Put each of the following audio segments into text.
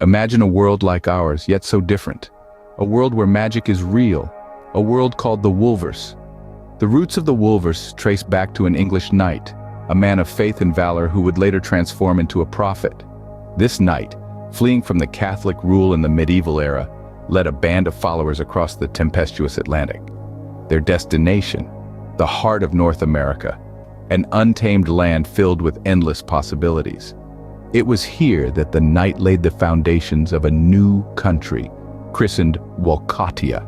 Imagine a world like ours, yet so different. A world where magic is real. A world called the Wolverse. The roots of the Wolverse trace back to an English knight, a man of faith and valor who would later transform into a prophet. This knight, fleeing from the Catholic rule in the medieval era, led a band of followers across the tempestuous Atlantic. Their destination, the heart of North America, an untamed land filled with endless possibilities. It was here that the knight laid the foundations of a new country, christened Wolkatia.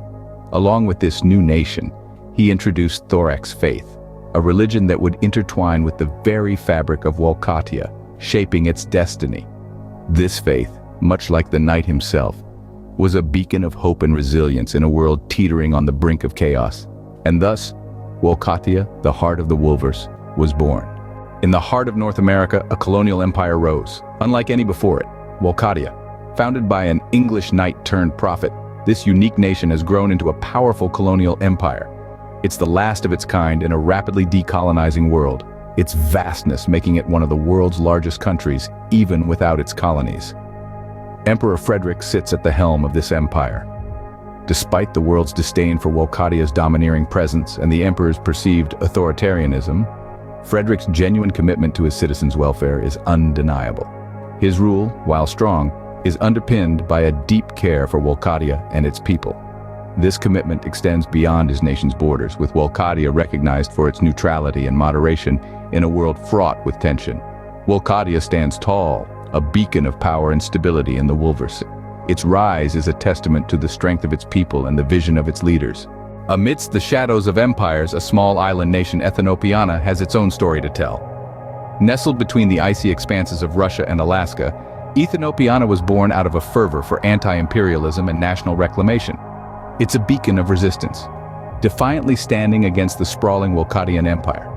Along with this new nation, he introduced Thorax faith, a religion that would intertwine with the very fabric of Wolkatia, shaping its destiny. This faith, much like the knight himself, was a beacon of hope and resilience in a world teetering on the brink of chaos. And thus, Wolkatia, the heart of the Wolverse, was born. In the heart of North America, a colonial empire rose, unlike any before it. Wolkatia, founded by an English knight turned prophet, this unique nation has grown into a powerful colonial empire. It's the last of its kind in a rapidly decolonizing world, its vastness making it one of the world's largest countries, even without its colonies. Emperor Frederick sits at the helm of this empire. Despite the world's disdain for Wolkatia's domineering presence and the emperor's perceived authoritarianism, Frederick's genuine commitment to his citizens' welfare is undeniable. His rule, while strong, is underpinned by a deep care for Wolkatia and its people. This commitment extends beyond his nation's borders, with Wolkatia recognized for its neutrality and moderation in a world fraught with tension. Wolkatia stands tall, a beacon of power and stability in the Wolverse. Its rise is a testament to the strength of its people and the vision of its leaders. Amidst the shadows of empires, a small island nation, Ethiopia, has its own story to tell. Nestled between the icy expanses of Russia and Alaska, Ethiopia was born out of a fervor for anti-imperialism and national reclamation. It's a beacon of resistance, defiantly standing against the sprawling Wolkatian Empire.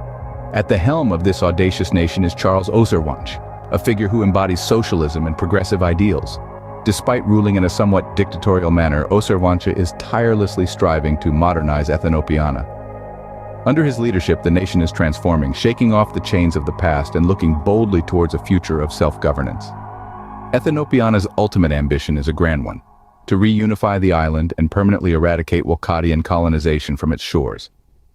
At the helm of this audacious nation is Charles Oserwanch, a figure who embodies socialism and progressive ideals. Despite ruling in a somewhat dictatorial manner, Oserwanch is tirelessly striving to modernize Ethiopia. Under his leadership, the nation is transforming, shaking off the chains of the past and looking boldly towards a future of self-governance. Ethiopia's ultimate ambition is a grand one: to reunify the island and permanently eradicate Wolkatian colonization from its shores.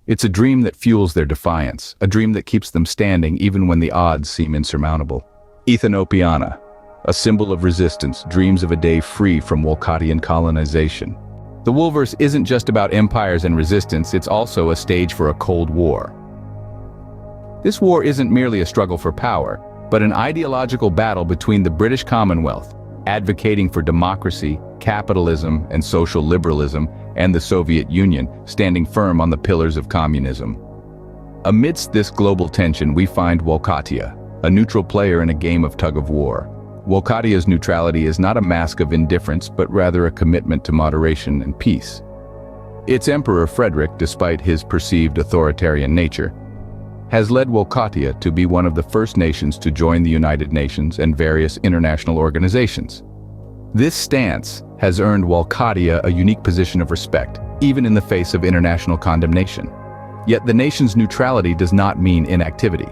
It's a dream that fuels their defiance, a dream that keeps them standing even when the odds seem insurmountable. Ethiopia, a symbol of resistance, dreams of a day free from Wolkatian colonization. The Wolverse isn't just about empires and resistance, it's also a stage for a Cold War. This war isn't merely a struggle for power, but an ideological battle between the British Commonwealth, advocating for democracy, capitalism, and social liberalism, and the Soviet Union, standing firm on the pillars of communism. Amidst this global tension, we find Wolkatia, a neutral player in a game of tug-of-war. Wolkatia's neutrality is not a mask of indifference, but rather a commitment to moderation and peace. Its Emperor Frederick, despite his perceived authoritarian nature, has led Wolkatia to be one of the first nations to join the United Nations and various international organizations. This stance has earned Wolkatia a unique position of respect, even in the face of international condemnation. Yet the nation's neutrality does not mean inactivity.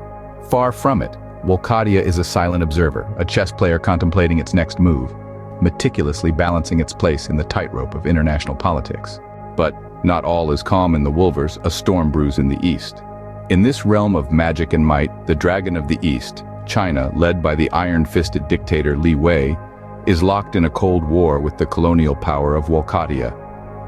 Far from it. Wolkatia is a silent observer, a chess player contemplating its next move, meticulously balancing its place in the tightrope of international politics. But not all is calm in the Wolverse, a storm brews in the east. In this realm of magic and might, the Dragon of the East, China, led by the iron-fisted dictator Li Wei, is locked in a cold war with the colonial power of Wolkadia.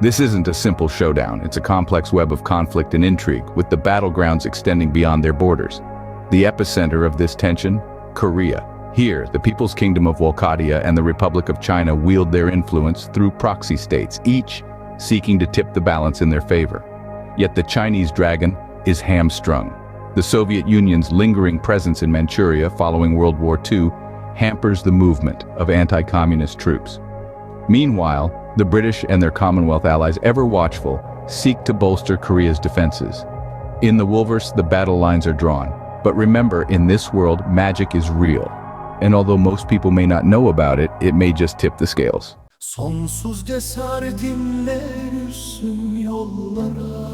This isn't a simple showdown, it's a complex web of conflict and intrigue, with the battlegrounds extending beyond their borders. The epicenter of this tension? Korea. Here, the People's Kingdom of Wolkadia and the Republic of China wield their influence through proxy states, each seeking to tip the balance in their favor. Yet the Chinese dragon is hamstrung. The Soviet Union's lingering presence in Manchuria following World War II hampers the movement of anti-communist troops. Meanwhile, the British and their Commonwealth allies, ever watchful, seek to bolster Korea's defenses. In the Wolverse, the battle lines are drawn. But remember, in this world, magic is real. And although most people may not know about it, it may just tip the scales. Sonsuz cesaretimle yürürsün yollara,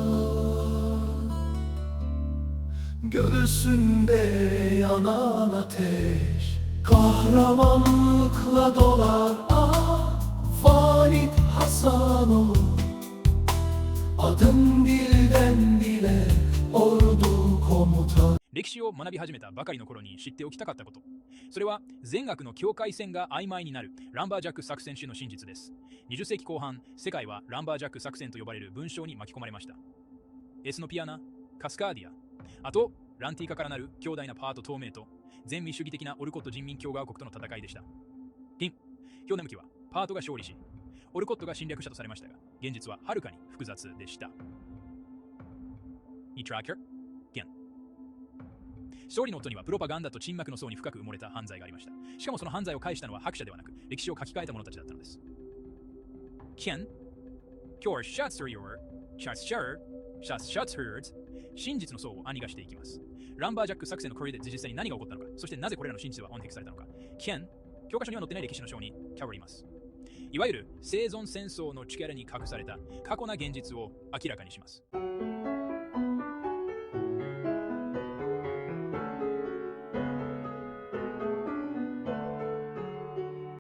göğsünde yanan ateş, kahramanlıkla dolar Farid Hasanov. Adım dilden dile, ordu komutan. 歴史を学び始めたばかりの頃に知っておきたかったこと。それは善悪の境界線が曖昧になるランバージャック作戦史の真実です。20世紀後半、世界はランバージャック作戦と呼ばれる文章に巻き込まれました。エスノピアナ、カスカーディア、あとランティーカからなる強大なパート同盟と全民主義的なオルコット人民共和国との戦いでした。金、表向きはパートが勝利し、オルコットが侵略者とされましたが、現実ははるかに複雑でした。2 tracker、金。勝利の夫にはプロパガンダと沈黙の層に深く埋もれた犯罪がありました。しかもその犯罪を返したのは白者ではなく、歴史を書き換えた者たちだったのです。Ken, your shots are your shots sure, shots heard. 真実の層を暗にがしていきます。ランバージャック作戦のこれで実際に何が起こったのか、そしてなぜこれらの真実は音適されたのか。Ken、教科書には載ってない歴史の章に変わります。いわゆる生存戦争の力に隠された過去な現実を明らかにします。